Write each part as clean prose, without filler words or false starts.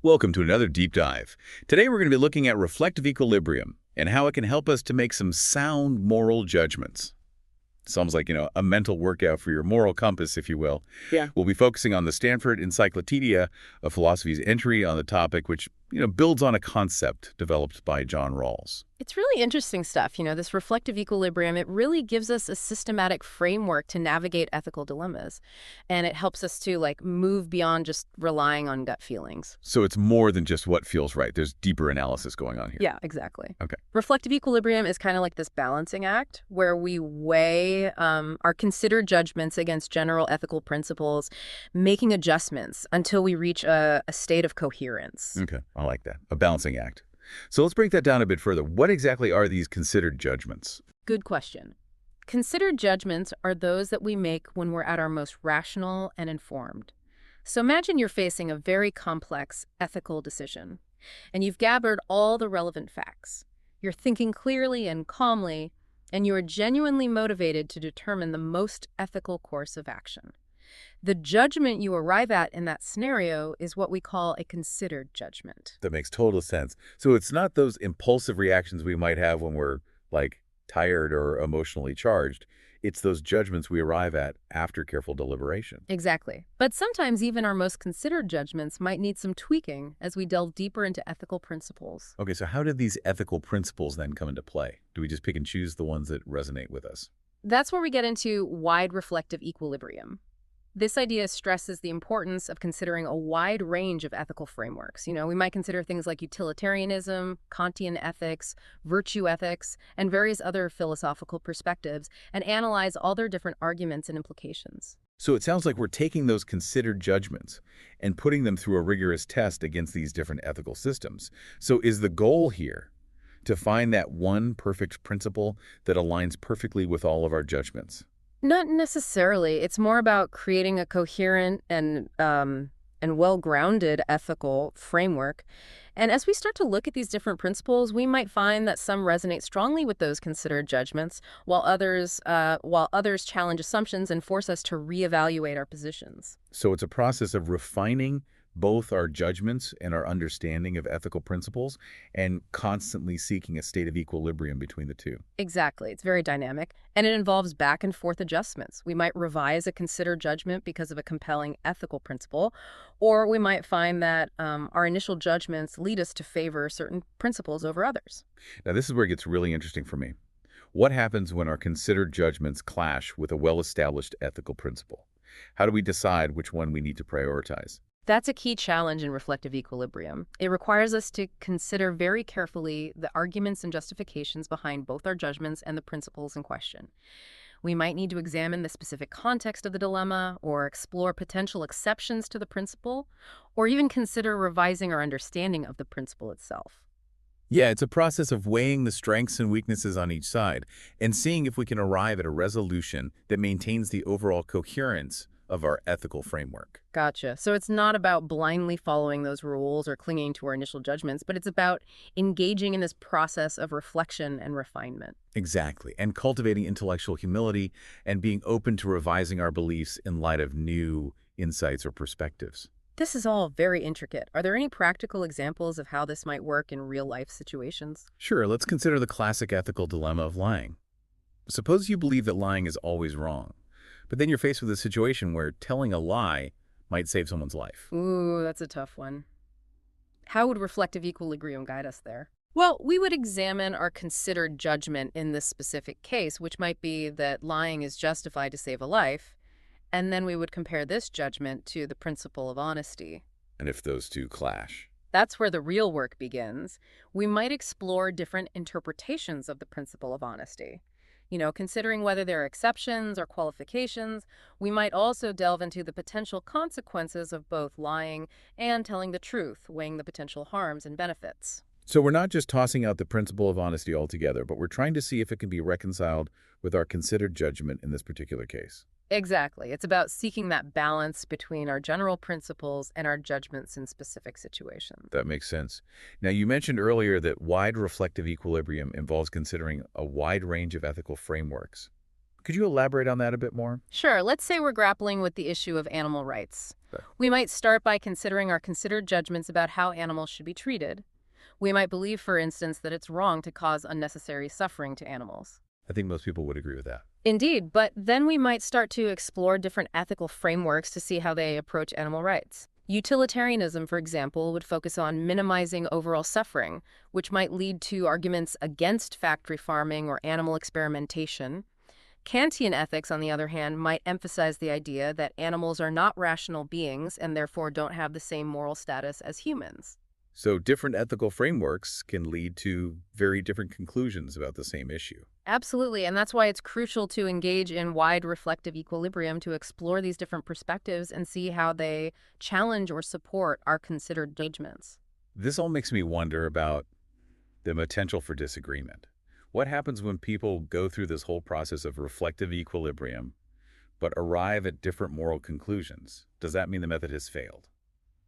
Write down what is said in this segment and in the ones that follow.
Welcome to another deep dive. Today we're going to be looking at reflective equilibrium and how it can help us to make some sound moral judgments. Sounds like, a mental workout for your moral compass, if you will. Yeah. We'll be focusing on the Stanford Encyclopedia of Philosophy's entry on the topic, which, builds on a concept developed by John Rawls. It's really interesting stuff. This reflective equilibrium, it really gives us a systematic framework to navigate ethical dilemmas. And it helps us to, move beyond just relying on gut feelings. So it's more than just what feels right. There's deeper analysis going on here. Yeah, exactly. Okay. Reflective equilibrium is kind of like this balancing act where we weigh our considered judgments against general ethical principles, making adjustments until we reach a state of coherence. Okay, I like that. A balancing act. So let's break that down a bit further. What exactly are these considered judgments? Good question. Considered judgments are those that we make when we're at our most rational and informed. So imagine you're facing a very complex ethical decision, and you've gathered all the relevant facts. You're thinking clearly and calmly, and you are genuinely motivated to determine the most ethical course of action. The judgment you arrive at in that scenario is what we call a considered judgment. That makes total sense. So it's not those impulsive reactions we might have when we're, tired or emotionally charged. It's those judgments we arrive at after careful deliberation. Exactly. But sometimes even our most considered judgments might need some tweaking as we delve deeper into ethical principles. Okay, so how did these ethical principles then come into play? Do we just pick and choose the ones that resonate with us? That's where we get into wide reflective equilibrium. This idea stresses the importance of considering a wide range of ethical frameworks. We might consider things like utilitarianism, Kantian ethics, virtue ethics, and various other philosophical perspectives, and analyze all their different arguments and implications. So it sounds like we're taking those considered judgments and putting them through a rigorous test against these different ethical systems. So is the goal here to find that one perfect principle that aligns perfectly with all of our judgments? Not necessarily. It's more about creating a coherent and well-grounded ethical framework. And as we start to look at these different principles, we might find that some resonate strongly with those considered judgments, while others challenge assumptions and force us to reevaluate our positions. So it's a process of refining both our judgments and our understanding of ethical principles and constantly seeking a state of equilibrium between the two. Exactly. It's very dynamic, and it involves back and forth adjustments. We might revise a considered judgment because of a compelling ethical principle, or we might find that our initial judgments lead us to favor certain principles over others. Now, this is where it gets really interesting for me. What happens when our considered judgments clash with a well-established ethical principle? How do we decide which one we need to prioritize? That's a key challenge in reflective equilibrium. It requires us to consider very carefully the arguments and justifications behind both our judgments and the principles in question. We might need to examine the specific context of the dilemma, or explore potential exceptions to the principle, or even consider revising our understanding of the principle itself. Yeah, it's a process of weighing the strengths and weaknesses on each side and seeing if we can arrive at a resolution that maintains the overall coherence of our ethical framework. Gotcha. So it's not about blindly following those rules or clinging to our initial judgments, but it's about engaging in this process of reflection and refinement. Exactly, and cultivating intellectual humility and being open to revising our beliefs in light of new insights or perspectives. This is all very intricate. Are there any practical examples of how this might work in real-life situations? Sure, let's consider the classic ethical dilemma of lying. Suppose you believe that lying is always wrong, but then you're faced with a situation where telling a lie might save someone's life. Ooh, that's a tough one. How would reflective equilibrium guide us there? Well, we would examine our considered judgment in this specific case, which might be that lying is justified to save a life, and then we would compare this judgment to the principle of honesty. And if those two clash? That's where the real work begins. We might explore different interpretations of the principle of honesty. Considering whether there are exceptions or qualifications. We might also delve into the potential consequences of both lying and telling the truth, weighing the potential harms and benefits. So we're not just tossing out the principle of honesty altogether, but we're trying to see if it can be reconciled with our considered judgment in this particular case. Exactly. It's about seeking that balance between our general principles and our judgments in specific situations. That makes sense. Now, you mentioned earlier that wide reflective equilibrium involves considering a wide range of ethical frameworks. Could you elaborate on that a bit more? Sure, let's say we're grappling with the issue of animal rights. Okay. We might start by considering our considered judgments about how animals should be treated. We might believe, for instance, that it's wrong to cause unnecessary suffering to animals. I think most people would agree with that. Indeed, but then we might start to explore different ethical frameworks to see how they approach animal rights. Utilitarianism, for example, would focus on minimizing overall suffering, which might lead to arguments against factory farming or animal experimentation. Kantian ethics, on the other hand, might emphasize the idea that animals are not rational beings and therefore don't have the same moral status as humans. So different ethical frameworks can lead to very different conclusions about the same issue. Absolutely, and that's why it's crucial to engage in wide reflective equilibrium to explore these different perspectives and see how they challenge or support our considered judgments. This all makes me wonder about the potential for disagreement. What happens when people go through this whole process of reflective equilibrium but arrive at different moral conclusions? Does that mean the method has failed?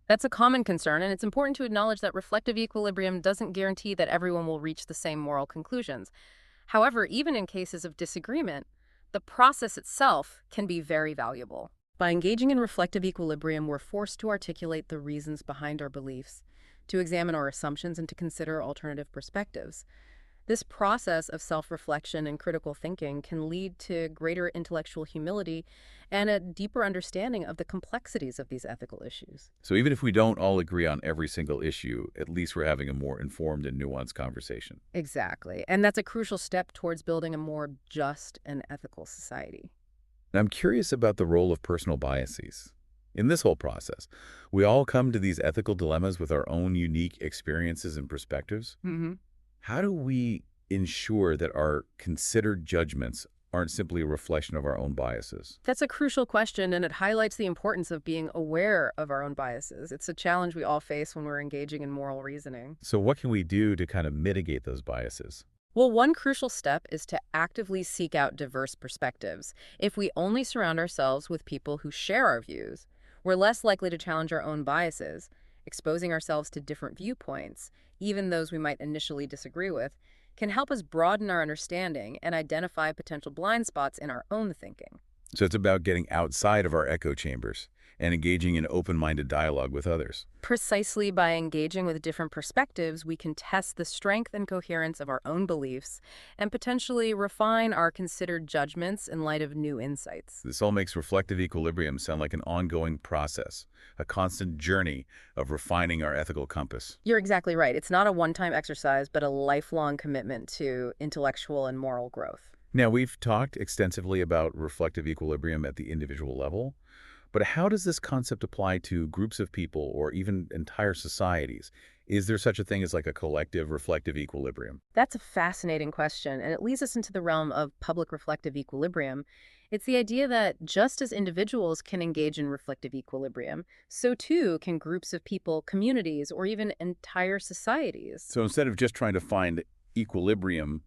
That's a common concern, and it's important to acknowledge that reflective equilibrium doesn't guarantee that everyone will reach the same moral conclusions. However, even in cases of disagreement, the process itself can be very valuable. By engaging in reflective equilibrium, we're forced to articulate the reasons behind our beliefs, to examine our assumptions, and to consider alternative perspectives. This process of self-reflection and critical thinking can lead to greater intellectual humility and a deeper understanding of the complexities of these ethical issues. So even if we don't all agree on every single issue, at least we're having a more informed and nuanced conversation. Exactly. And that's a crucial step towards building a more just and ethical society. And I'm curious about the role of personal biases. In this whole process, we all come to these ethical dilemmas with our own unique experiences and perspectives. How do we ensure that our considered judgments aren't simply a reflection of our own biases? That's a crucial question, and it highlights the importance of being aware of our own biases. It's a challenge we all face when we're engaging in moral reasoning. So what can we do to kind of mitigate those biases? Well, one crucial step is to actively seek out diverse perspectives. If we only surround ourselves with people who share our views, we're less likely to challenge our own biases. Exposing ourselves to different viewpoints, even those we might initially disagree with, can help us broaden our understanding and identify potential blind spots in our own thinking. So it's about getting outside of our echo chambers and engaging in open-minded dialogue with others. Precisely by engaging with different perspectives, we can test the strength and coherence of our own beliefs and potentially refine our considered judgments in light of new insights. This all makes reflective equilibrium sound like an ongoing process, a constant journey of refining our ethical compass. You're exactly right. It's not a one-time exercise, but a lifelong commitment to intellectual and moral growth. Now, we've talked extensively about reflective equilibrium at the individual level, but how does this concept apply to groups of people or even entire societies? Is there such a thing as like a collective reflective equilibrium? That's a fascinating question, and it leads us into the realm of public reflective equilibrium. It's the idea that just as individuals can engage in reflective equilibrium, so too can groups of people, communities, or even entire societies. So instead of just trying to find equilibrium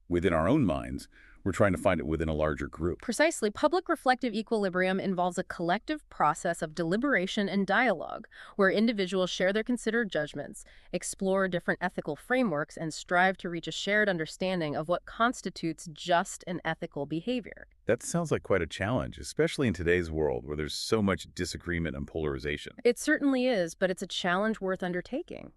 within our own minds, we're trying to find it within a larger group. Precisely, public reflective equilibrium involves a collective process of deliberation and dialogue, where individuals share their considered judgments, explore different ethical frameworks, and strive to reach a shared understanding of what constitutes just and ethical behavior. That sounds like quite a challenge, especially in today's world where there's so much disagreement and polarization. It certainly is, but it's a challenge worth undertaking.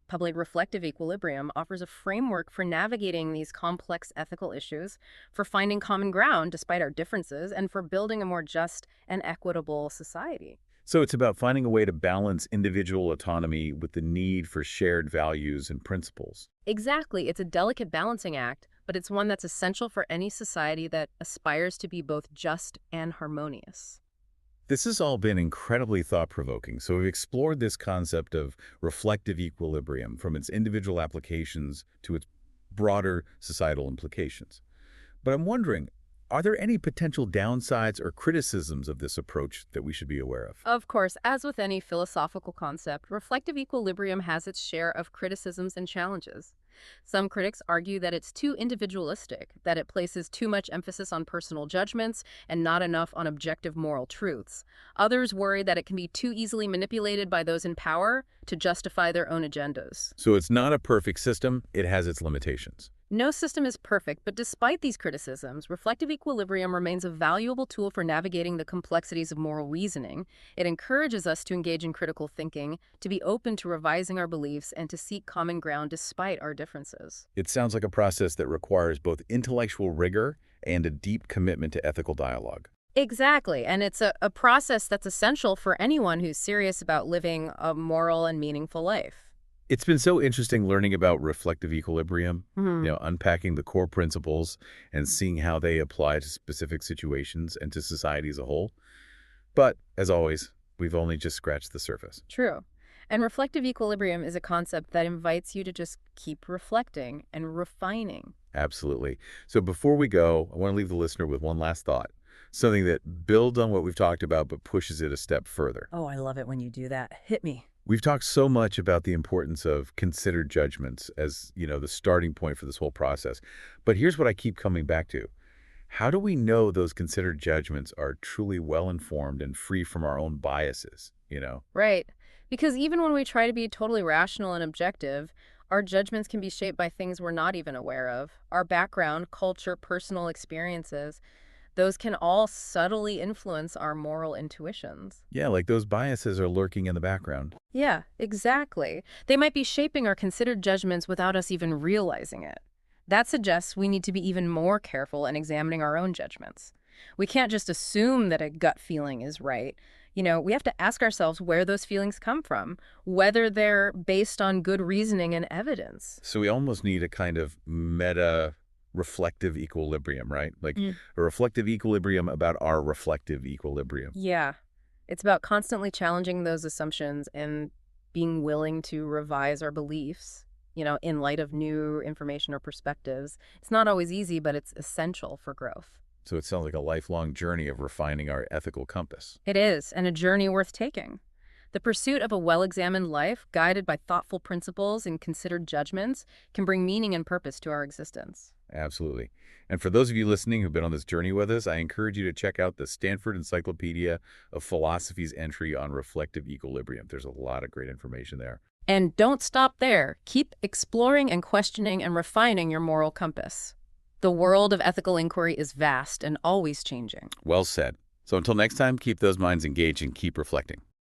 Public reflective equilibrium offers a framework for navigating these complex ethical issues, for finding common ground despite our differences, and for building a more just and equitable society. So it's about finding a way to balance individual autonomy with the need for shared values and principles. Exactly, it's a delicate balancing act, but it's one that's essential for any society that aspires to be both just and harmonious. This has all been incredibly thought-provoking. So we've explored this concept of reflective equilibrium from its individual applications to its broader societal implications. But I'm wondering, are there any potential downsides or criticisms of this approach that we should be aware of? Of course, as with any philosophical concept, reflective equilibrium has its share of criticisms and challenges. Some critics argue that it's too individualistic, that it places too much emphasis on personal judgments and not enough on objective moral truths. Others worry that it can be too easily manipulated by those in power to justify their own agendas. So it's not a perfect system, it has its limitations. No system is perfect, but despite these criticisms, reflective equilibrium remains a valuable tool for navigating the complexities of moral reasoning. It encourages us to engage in critical thinking, to be open to revising our beliefs, and to seek common ground despite our differences. It sounds like a process that requires both intellectual rigor and a deep commitment to ethical dialogue. Exactly, and it's a process that's essential for anyone who's serious about living a moral and meaningful life. It's been so interesting learning about reflective equilibrium, Hmm. unpacking the core principles and seeing how they apply to specific situations and to society as a whole. But, as always, we've only just scratched the surface. True. And reflective equilibrium is a concept that invites you to just keep reflecting and refining. Absolutely. So before we go, I want to leave the listener with one last thought, something that builds on what we've talked about but pushes it a step further. Oh, I love it when you do that. Hit me. We've talked so much about the importance of considered judgments as, the starting point for this whole process. But here's what I keep coming back to. How do we know those considered judgments are truly well-informed and free from our own biases? Right. Because even when we try to be totally rational and objective, our judgments can be shaped by things we're not even aware of. Our background, culture, personal experiences, those can all subtly influence our moral intuitions. Yeah, like those biases are lurking in the background. Yeah, exactly. They might be shaping our considered judgments without us even realizing it. That suggests we need to be even more careful in examining our own judgments. We can't just assume that a gut feeling is right. We have to ask ourselves where those feelings come from, whether they're based on good reasoning and evidence. So we almost need a kind of meta reflective equilibrium, right? Like a reflective equilibrium about our reflective equilibrium. Yeah, it's about constantly challenging those assumptions and being willing to revise our beliefs, in light of new information or perspectives. It's not always easy, but it's essential for growth. So it sounds like a lifelong journey of refining our ethical compass. It is, and a journey worth taking. The pursuit of a well-examined life, guided by thoughtful principles and considered judgments, can bring meaning and purpose to our existence. Absolutely. And for those of you listening who've been on this journey with us, I encourage you to check out the Stanford Encyclopedia of Philosophy's entry on reflective equilibrium. There's a lot of great information there. And don't stop there. Keep exploring and questioning and refining your moral compass. The world of ethical inquiry is vast and always changing. Well said. So until next time, keep those minds engaged and keep reflecting.